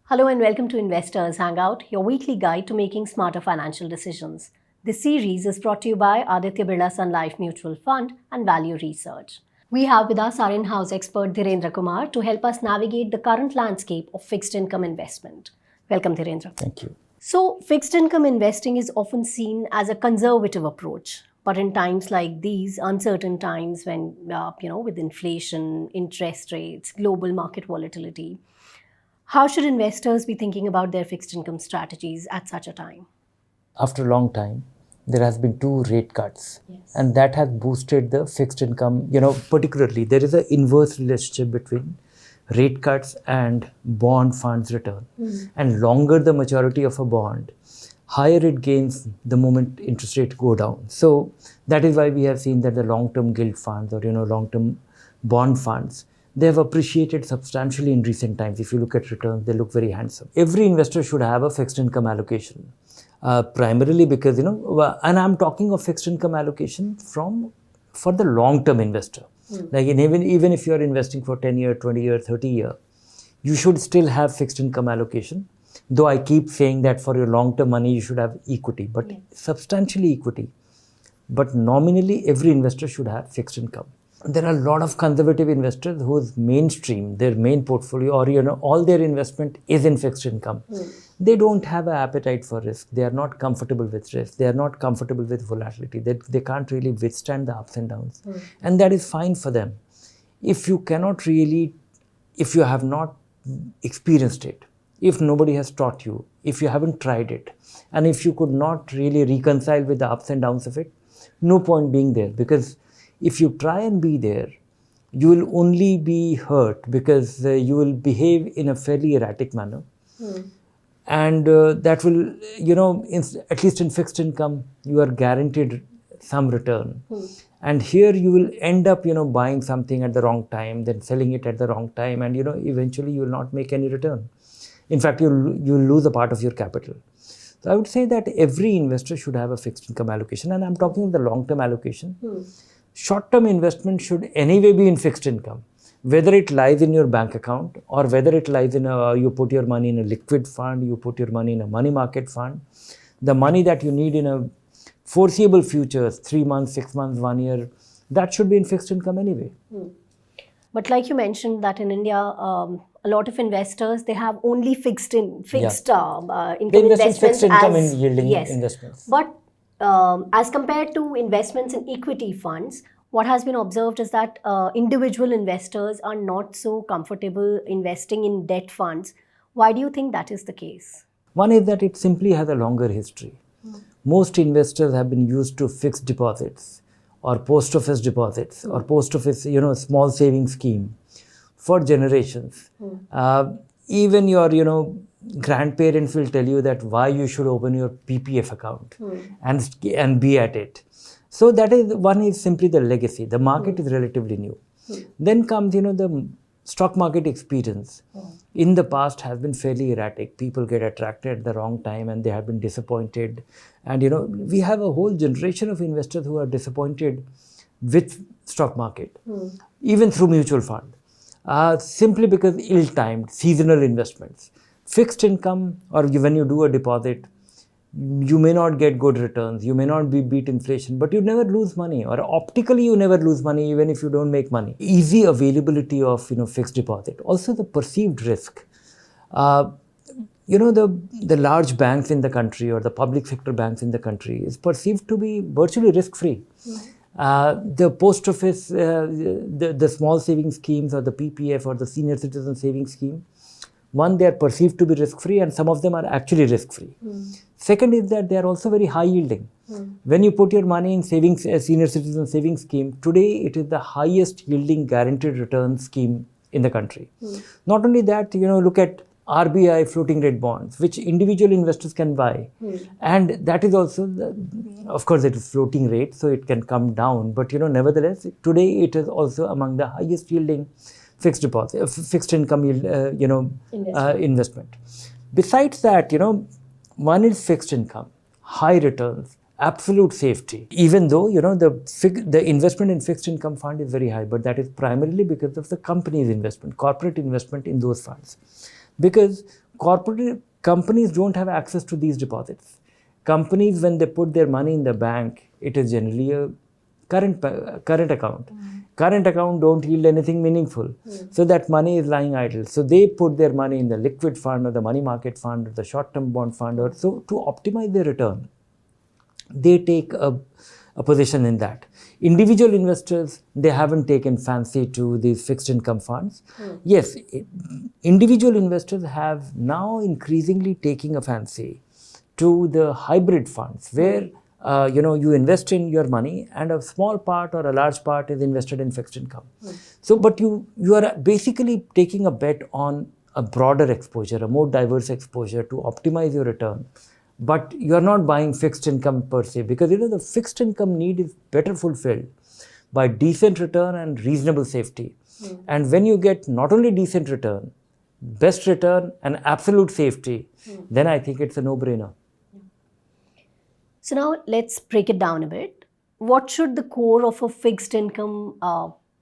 Hello and welcome to Investors Hangout, your weekly guide to making smarter financial decisions. This series is brought to you by Aditya Birla Sun Life Mutual Fund and Value Research. We have with us our in-house expert Dhirendra Kumar to help us navigate the current landscape of fixed income investment. Welcome, Dhirendra. Thank you. So, fixed income investing is often seen as a conservative approach. But in times like these, uncertain times when, with inflation, interest rates, global market volatility, how should investors be thinking about their fixed income strategies at such a time? After a long time, there has been 2 rate cuts, and that has boosted the fixed income. Particularly, there is an inverse relationship between rate cuts and bond funds return. And longer the maturity of a bond, higher it gains the moment interest rates go down. So that is why we have seen that the long-term gilt funds or long-term bond funds, they have appreciated substantially in recent times. If you look at returns, they look very handsome. Every investor should have a fixed income allocation, primarily because, and I'm talking of fixed income allocation for the long-term investor. Like even if you're investing for 10 year, 20 year, 30 year, you should still have fixed income allocation. Though I keep saying that for your long-term money, you should have equity, but substantially equity. But nominally, every investor should have fixed income. There are a lot of conservative investors whose mainstream, their main portfolio, or all their investment is in fixed income. They don't have an appetite for risk. They are not comfortable with risk. They are not comfortable with volatility. They can't really withstand the ups and downs. And that is fine for them. If you have not experienced it, if nobody has taught you, if you haven't tried it, and if you could not really reconcile with the ups and downs of it, no point being there, because if you try and be there, you will only be hurt because you will behave in a fairly erratic manner. And that will, at least in fixed income, you are guaranteed some return. And here you will end up, buying something at the wrong time, then selling it at the wrong time, and, eventually you will not make any return. In fact, you'll lose a part of your capital. So I would say that every investor should have a fixed income allocation, and I'm talking of the long-term allocation. Short-term investment should anyway be in fixed income, whether it lies in your bank account or whether it lies in you put your money in a liquid fund, you put your money in a money market fund. The money that you need in a foreseeable future, 3 months, 6 months, 1 year, that should be in fixed income anyway. But like you mentioned that in India, a lot of investors, they have only fixed income They invest investments. in fixed income in yielding investments. But as compared to investments in equity funds, what has been observed is that individual investors are not so comfortable investing in debt funds. Why do you think that is the case? One is that it simply has a longer history. Most investors have been used to fixed deposits or post office deposits or post office, small savings scheme for generations. Even your, grandparents will tell you that why you should open your PPF account and be at it. So that is one is simply the legacy. The market is relatively new. Then comes, the stock market experience. In the past has been fairly erratic. People get attracted at the wrong time and they have been disappointed. And, we have a whole generation of investors who are disappointed with stock market, even through mutual fund, simply because ill-timed seasonal investments. Fixed income, or when you do a deposit, you may not get good returns, you may not beat inflation, but you never lose money, or optically you never lose money even if you don't make money. Easy availability of fixed deposit. Also the perceived risk. The large banks in the country or the public sector banks in the country is perceived to be virtually risk-free. The post office, the small savings schemes or the PPF or the senior citizen savings scheme, one, they are perceived to be risk-free and some of them are actually risk-free. Second is that they are also very high yielding. When you put your money in savings, senior citizen savings scheme, today it is the highest yielding guaranteed return scheme in the country. Not only that, look at RBI floating rate bonds, which individual investors can buy. And that is also, of course, it is floating rate, so it can come down. But, nevertheless, today it is also among the highest yielding fixed deposit, fixed income yield, investment. Besides that, one is fixed income, high returns, absolute safety. Even though, the investment in fixed income fund is very high, but that is primarily because of the company's investment, corporate investment in those funds. Because corporate companies don't have access to these deposits. Companies, when they put their money in the bank, it is generally a current account. Current account don't yield anything meaningful. So that money is lying idle. So they put their money in the liquid fund or the money market fund or the short-term bond fund, or so to optimize their return. They take a position in that. Individual investors, they haven't taken fancy to these fixed income funds. Yes, individual investors have now increasingly taking a fancy to the hybrid funds where you invest in your money and a small part or a large part is invested in fixed income. So, but you are basically taking a bet on a broader exposure, a more diverse exposure to optimize your return. But you are not buying fixed income per se, because the fixed income need is better fulfilled by decent return and reasonable safety. And when you get not only decent return, best return and absolute safety, then I think it's a no-brainer. So now let's break it down a bit. What should the core of a fixed income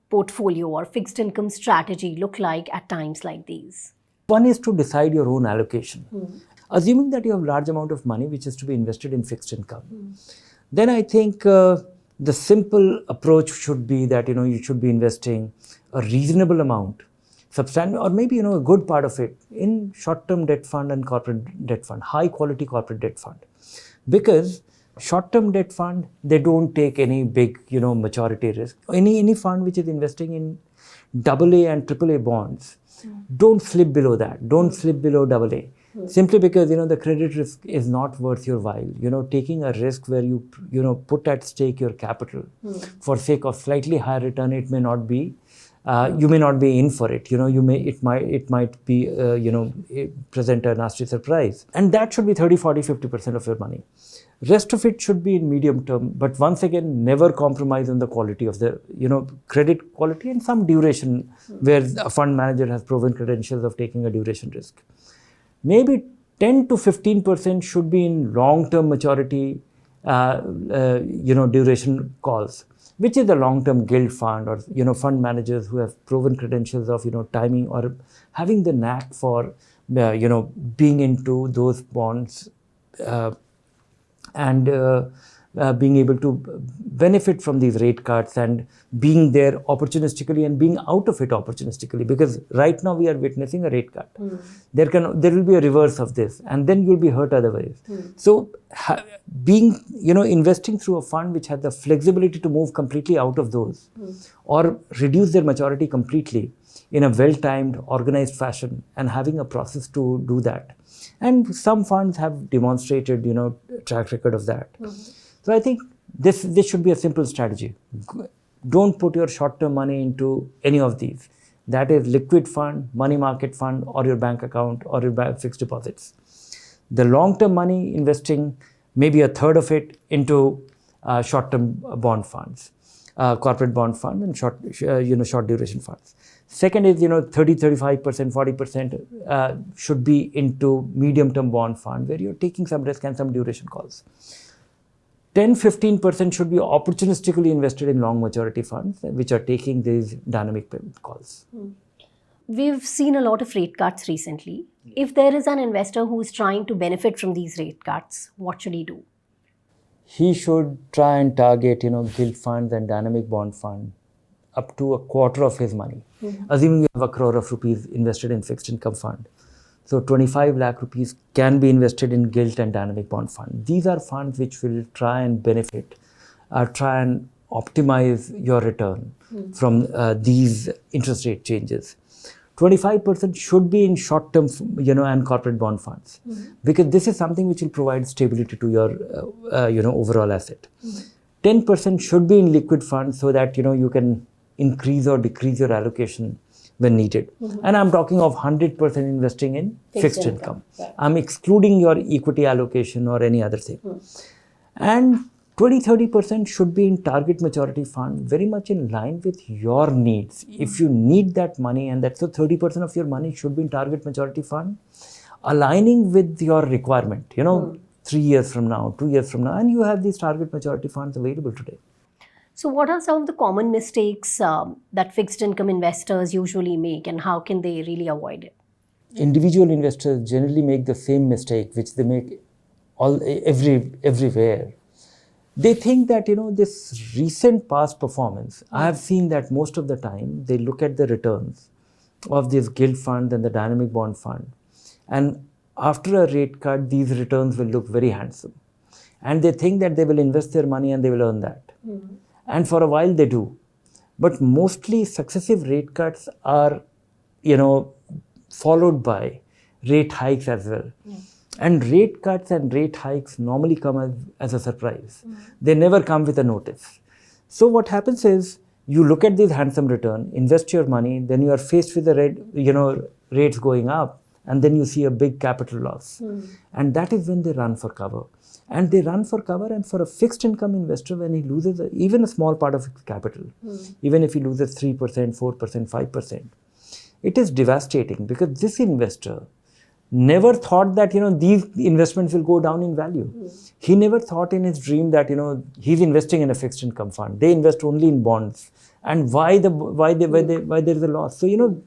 portfolio or fixed income strategy look like at times like these? One is to decide your own allocation. Assuming that you have a large amount of money which is to be invested in fixed income, then I think the simple approach should be that you should be investing a reasonable amount, substantial, or maybe a good part of it in short-term debt fund and corporate debt fund, high-quality corporate debt fund, because short-term debt fund, they don't take any big maturity risk. Any fund which is investing in AA and AAA bonds, don't slip below that. Don't slip below AA. Simply because the credit risk is not worth your while. Taking a risk where you put at stake your capital for sake of slightly higher return, it may not be. You may not be in for it. It might be present a nasty surprise, and that should be 30, 40, 50% of your money. Rest of it should be in medium term, but once again, never compromise on the quality of the credit quality and some duration where a fund manager has proven credentials of taking a duration risk. Maybe 10 to 15% should be in long-term maturity, duration calls, which is the long-term gilt fund or fund managers who have proven credentials of timing or having the knack for being into those bonds and being able to benefit from these rate cuts and being there opportunistically and being out of it opportunistically, because right now we are witnessing a rate cut. There will be a reverse of this, and then you'll be hurt otherwise. So being investing through a fund which has the flexibility to move completely out of those or reduce their maturity completely in a well-timed, organized fashion, and having a process to do that. And some funds have demonstrated track record of that. So I think this should be a simple strategy. Don't put your short-term money into any of these. That is liquid fund, money market fund, or your bank account, or your fixed deposits. The long-term money, investing maybe a third of it into short-term bond funds, corporate bond fund, and short duration funds. Second is 30, 35%, 40% should be into medium-term bond fund where you're taking some risk and some duration calls. 10, 15% should be opportunistically invested in long maturity funds, which are taking these dynamic calls. We've seen a lot of rate cuts recently. If there is an investor who is trying to benefit from these rate cuts, what should he do? He should try and target, gilt funds and dynamic bond fund up to a quarter of his money. Assuming you have 1 crore of rupees invested in fixed income fund. So 25 lakh rupees can be invested in gilt and dynamic bond fund. These are funds which will try and benefit, try and optimize your return from these interest rate changes. 25% should be in short-term, and corporate bond funds, because this is something which will provide stability to your, overall asset. 10% should be in liquid funds so that, you can increase or decrease your allocation when needed. And I'm talking of 100% investing in fixed income. Right. I'm excluding your equity allocation or any other thing. And 20-30% should be in target maturity fund, very much in line with your needs. If you need that money, and that's so 30% of your money should be in target maturity fund, aligning with your requirement, 3 years from now, 2 years from now, and you have these target maturity funds available today. So what are some of the common mistakes that fixed income investors usually make, and how can they really avoid it? individual investors generally make the same mistake which they make everywhere. They think that, this recent past performance, I have seen that most of the time they look at the returns of this gilt fund and the dynamic bond fund, and after a rate cut, these returns will look very handsome. And they think that they will invest their money and they will earn that. And for a while they do. But mostly successive rate cuts are, followed by rate hikes as well. And rate cuts and rate hikes normally come as a surprise. They never come with a notice. So what happens is, you look at this handsome return, invest your money, then you are faced with the rates going up, and then you see a big capital loss. And that is when they run for cover. And they run for cover, and for a fixed income investor, when he loses even a small part of his capital, even if he loses 3%, 4%, 5%, it is devastating, because this investor never thought that, these investments will go down in value. He never thought in his dream that, he's investing in a fixed income fund. They invest only in bonds. And why there is a loss? So,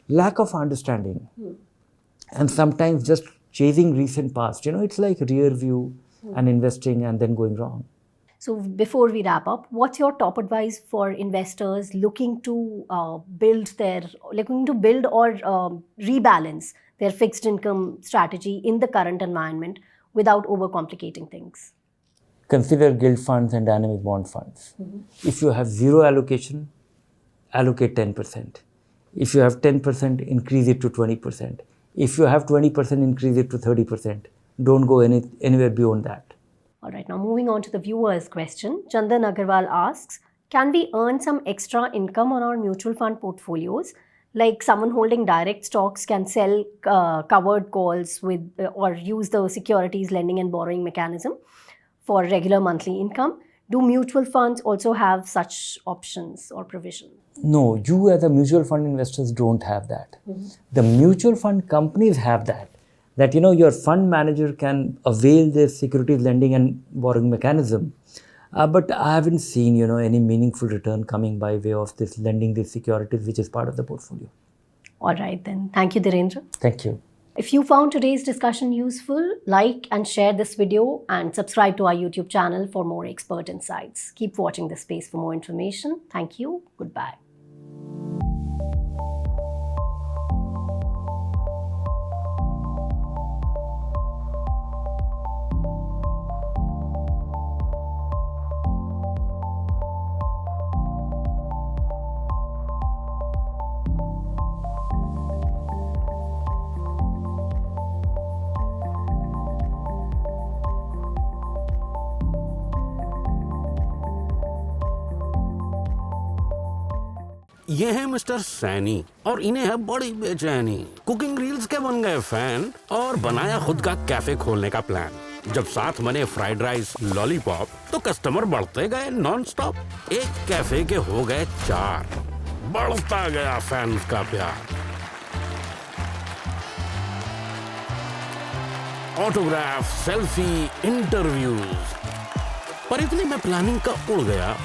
lack of understanding. And sometimes just chasing recent past, it's like rear view and investing and then going wrong. So before we wrap up, what's your top advice for investors looking to build or rebalance their fixed income strategy in the current environment without overcomplicating things? Consider gilt funds and dynamic bond funds. If you have zero allocation, allocate 10%. If you have 10%, increase it to 20%. If you have 20%, increase it to 30%. Don't go anywhere beyond that. All right, now moving on to the viewer's question. Chandan Agarwal asks, can we earn some extra income on our mutual fund portfolios? Like someone holding direct stocks can sell covered calls with or use the securities lending and borrowing mechanism for regular monthly income. Do mutual funds also have such options or provisions? No, you as a mutual fund investors don't have that. The mutual fund companies have that. That, your fund manager can avail their securities lending and borrowing mechanism. But I haven't seen, any meaningful return coming by way of this lending these securities, which is part of the portfolio. All right, then. Thank you, Dhirendra. Thank you. If you found today's discussion useful, like and share this video and subscribe to our YouTube channel for more expert insights. Keep watching this space for more information. Thank you. Goodbye. ये है mister Saini और इन्हें है बड़ी बेचैनी। Cooking reels के बन गए फैन और बनाया खुद का कैफे खोलने का प्लान। जब साथ बने फ्राइड राइस, लॉलीपॉप तो कस्टमर बढ़ते गए नॉन स्टॉप। एक कैफे के हो गए 4, बढ़ता गया फैंस का प्यार। ऑटोग्राफ, सेल्फी, इंटरव्यूज, पर इतने में प्लानिंग का उड़ गया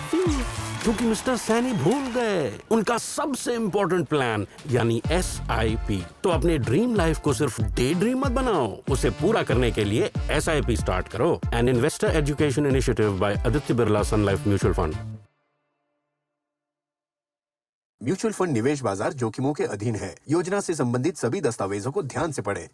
क्योंकि मिस्टर सैनी भूल गए उनका सबसे इंपॉर्टेंट प्लान यानी SIP। तो अपने ड्रीम लाइफ को सिर्फ डे ड्रीम मत बनाओ, उसे पूरा करने के लिए SIP स्टार्ट करो। An investor education initiative by Aditya Birla Sun Life mutual fund. Mutual fund निवेश बाजार जोखिमों के अधीन है। योजना से संबंधित सभी दस्तावेजों को ध्यान से पढ़ें।